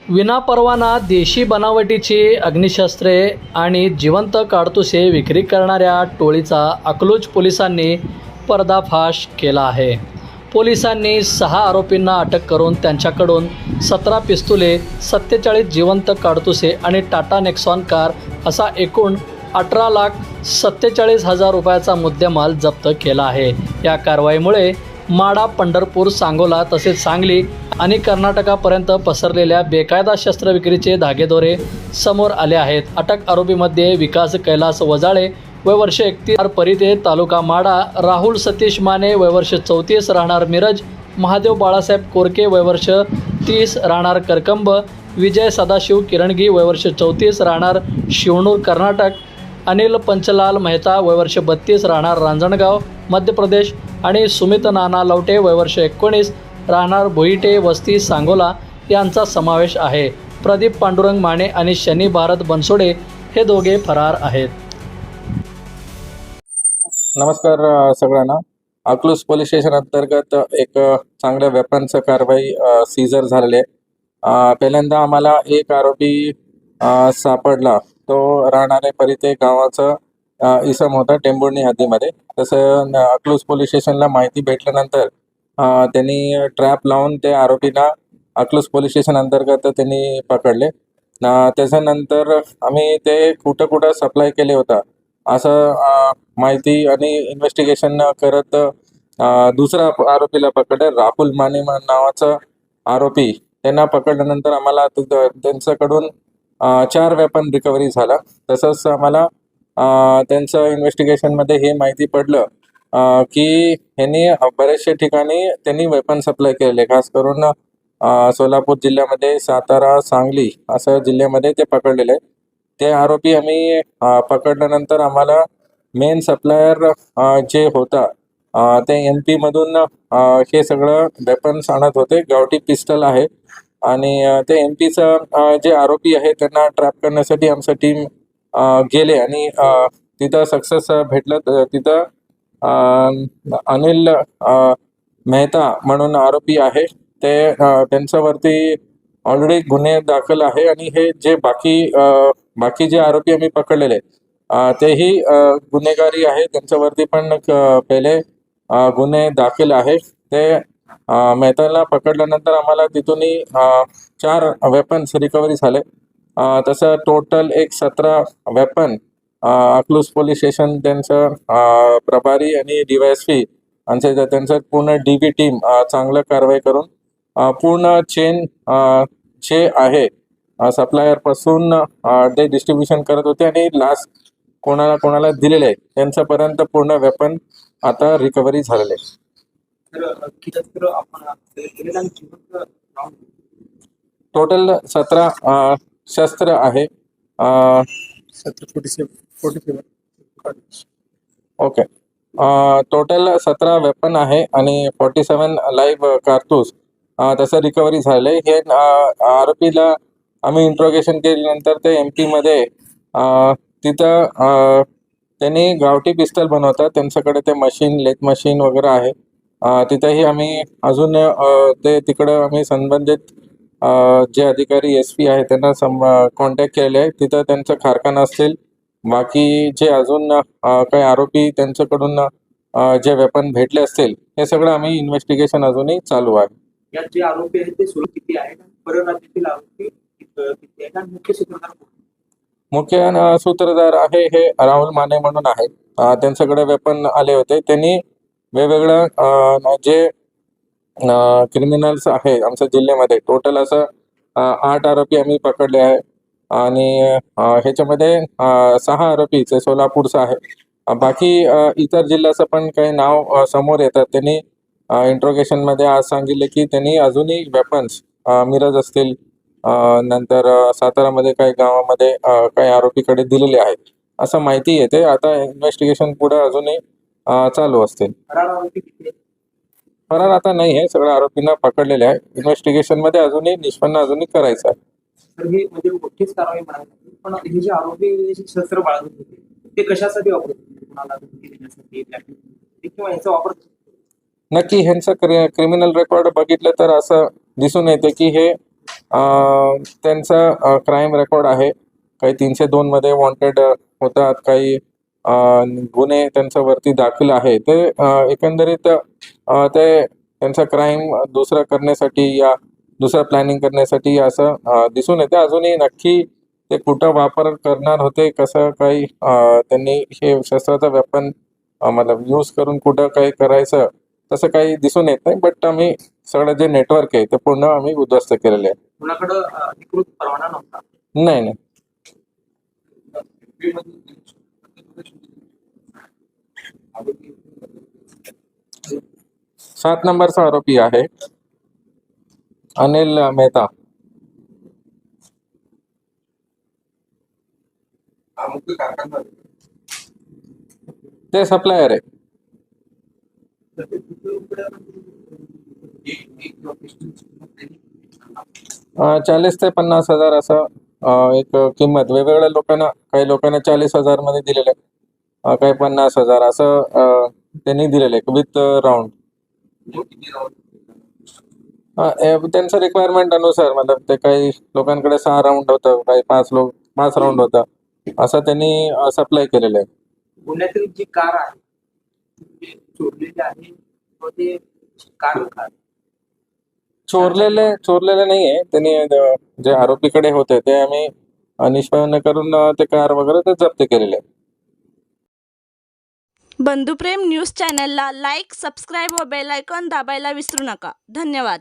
विनापरवाना देशी बनावटीची अग्निशस्त्रे आणि जिवंत काडतुसे विक्री करणाऱ्या टोळीचा अकलूज पोलिसांनी पर्दाफाश केला आहे. पोलिसांनी 6 आरोपींना अटक करून त्यांच्याकडून 17 पिस्तुले, 47 जिवंत काडतुसे आणि टाटा नेक्सॉन कार असा एकूण 18,47,000 रुपयाचा मुद्देमाल जप्त केला आहे. या कारवाईमुळे माडा, पंढरपूर, सांगोला तसेच सांगली आणि कर्नाटकापर्यंत पसरलेल्या बेकायदा शस्त्र विक्रीचे धागेदोरे समोर आले आहेत. अटक आरोपीमध्ये विकास कैलास वजाळे वय वर्ष 31 परिते तालुका माडा, राहुल सतीश माने वय वर्ष 34 राहणार मिरज, महादेव बाळासाहेब कोरके वय वर्ष 30 राहणार करकंब, विजय सदाशिव किरणगी वय वर्ष 34 राहणार शिवणूर कर्नाटक, अनिल पंचलाल मेहता वय वर्ष 32 राहणार रांजणगाव मध्य प्रदेश आणि सुमित नाना लवटे वय वर्ष 19 राहणार भोईटे वस्ती सांगोला यांचा समावेश आहे. प्रदीप पांडुरंग माने आणि शनी भारत बनसोडे हे दोघे फरार आहेत. नमस्कार सगळ्यांना. अकलूज पोलीस स्टेशन अंतर्गत एक चांगल्या वेपनचं कारवाई सीझर झालेली आहे. पहिल्यांदा आम्हाला एक आरोपी सापडला. तो राहणारे परिते गावाचा इसम होता टेंभुर्णी हद्दीमध्ये. तसं अकलूज पोलीस स्टेशनला माहिती भेटल्यानंतर त्यांनी ट्रॅप लावून ते आरोपीला अकलूज पोलीस स्टेशन अंतर्गत त्यांनी पकडले. त्याच्यानंतर आम्ही ते कुठं सप्लाय केले होता असं माहिती आणि इन्व्हेस्टिगेशन करत दुसरा आरोपीला पकडले. राहुल माने नावाचा आरोपी त्यांना पकडल्यानंतर आम्हाला त्यांच्याकडून 4 वेपन रिकव्हरी झाला. तसंच आम्हाला त्यांचं इन्व्हेस्टिगेशनमध्ये हे माहिती पडलं की ह्यांनी बरेचशा ठिकाणी त्यांनी वेपन सप्लाय केलेले. खास करून सोलापूर जिल्ह्यामध्ये, सातारा, सांगली असं जिल्ह्यामध्ये ते पकडलेले. ते आरोपी आम्ही पकडल्यानंतर आम्हाला मेन सप्लायर जे होता ते MP मधून हे सगळं वेपन्स आणत होते. गावठी पिस्टल आहे आणि ते MPचं जे आरोपी आहे त्यांना ट्रॅप करण्यासाठी आमचं टीम गेले आणि तिथं सक्सेस भेटलं. तिथं अनिल मेहता म्हणून आरोपी आहे ते त्यांच्यावरती ऑलरेडी गुन्हे दाखल आहे आणि हे जे बाकी जे आरोपी आम्ही पकडलेले तेही गुन्हेगारी आहे. त्यांच्यावरती पण पहिले गुन्हे दाखल आहे. ते मेहताला पकडल्यानंतर आम्हाला तिथूनही 4 वेपन्स रिकव्हरी झाले. तसं टोटल एक 17 वेपन अकलूज पोलीस स्टेशन त्यांचं प्रभारी आणि DYSP आणि त्यांचं पूर्ण DB टीम चांगलं कारवाई करून पूर्ण चेन जे आहे सप्लायर पासून ते डिस्ट्रीब्युशन करत होते आणि लास्ट कोणाला दिलेले आहे त्यांच्यापर्यंत पूर्ण वेपन आता रिकव्हरी झालेले. टोटल 17 शस्त्र आहे. ओके, टोटल 17 वेपन आहे आणि 47 लाईव्ह कारतूस तसं रिकव्हरी झाले. हे आरोपीला आम्ही इंट्रोगेशन केल्यानंतर ते MP मध्ये तिथं त्यांनी गावठी पिस्टल बनवतात. त्यांच्याकडे ते मशीन, लेथ मशीन वगैरे आहे. तिथंही आम्ही अजून ते तिकडं आम्ही संबंधित जे अधिकारी SP आहे त्यांना कॉन्टॅक्ट केलेले आहे. तिथं त्यांचं कारखाना असतील. बाकी जे अजून काही आरोपी त्यांच्याकडून जे वेपन भेटले असतील हे सगळं आम्ही इन्व्हेस्टिगेशन अजूनही चालू आहे. यात जे आरोपी आहेत ते किती आहेत? परराज्यातील आरोपी किती आहेत? मुख्य सूत्रधार आहे हे राहुल माने म्हणून आहे. त्यांच्याकडे वेपन आले होते. त्यांनी वेगवेगळ्या जे क्रिमिनल्स आहे आमच्या जिल्ह्यामध्ये टोटल असं 8 आरोपी आम्ही पकडले आहे आणि ह्याच्यामध्ये 6 आरोपीचे सोलापूरचं आहे. बाकी इतर जिल्ह्याचं पण काही नाव समोर येतात. त्यांनी इंट्रोगेशनमध्ये आज सांगितले की त्यांनी अजूनही वेपन्स मिरज असतील, नंतर सातारामध्ये काही गावामध्ये काही आरोपीकडे दिलेले आहेत असं माहिती येते. आता इन्व्हेस्टिगेशन पुढे अजूनही चालू असतील. फरार आता नाही आहे, सगळ्या आरोपींना पकडलेले आहे. इन्व्हेस्टिगेशनमध्ये अजूनही निष्पन्न अजूनही करायचं आहे. म्हणजे मोठीच कारवाई म्हणाली. पण हे जे आरोपी शस्त्र बाळगत होते ते कशासाठी वापरत होते? कुणाला धमकी देण्यासाठी किंवा याचा वापर? नक्की ह्यांचं क्रिमिनल रेकॉर्ड बघितलं तर असं दिसून येते की हे त्यांचा क्राईम रेकॉर्ड आहे. काही 302 मध्ये वॉन्टेड होतात, काही गुन्हे त्यांच्यावरती दाखल आहे. ते एकंदरीत ते त्यांचा क्राईम दुसरा करण्यासाठी या दुसरं प्लॅनिंग करण्यासाठी असं दिसून येते. अजूनही नक्की ते कुठं वापर करणार होते, कसं काही त्यांनी हे शस्त्राचा वेपन मतलब यूज करून कुठं काही करायचं तसं काही दिसून येत नाही. बट आम्ही सगळं जे नेटवर्क आहे ते पूर्ण आम्ही उद्ध्वस्त केलेले आहे. कुणाकडं अधिकृत परवाना नव्हता. नाही नाही 7 नंबरचा आरोपी आहे अनिल मेहता. ते सप्लायर आहे. 40 ते 50 हजार असं एक किंमत वेगवेगळ्या लोकांना, काही लोकांना 40,000 मध्ये दिलेलं आहे, काही 50,000 असं त्यांनी दिलेलं आहे विथ राऊंड. त्यांचं रिक्वायरमेंट अनुसार मतलब ते काही लोकांकडे 6 राऊंड होतं, काही 5 राऊंड होतं, असं त्यांनी सप्लाय केलेलं आहे. गुन्ह्यातील जी कार आहे ती चोरलेली आहे व ते कार चोरलेले नाहीये त्यांनी. जे आरोपीकडे होते ते आम्ही निष्पन्न करून ते कार वगैरे ते जप्त केलेले आहे. बंधुप्रेम न्यूज चॅनलला लाईक, सबस्क्राईब व बेल आयकॉन दाबायला विसरू नका. धन्यवाद.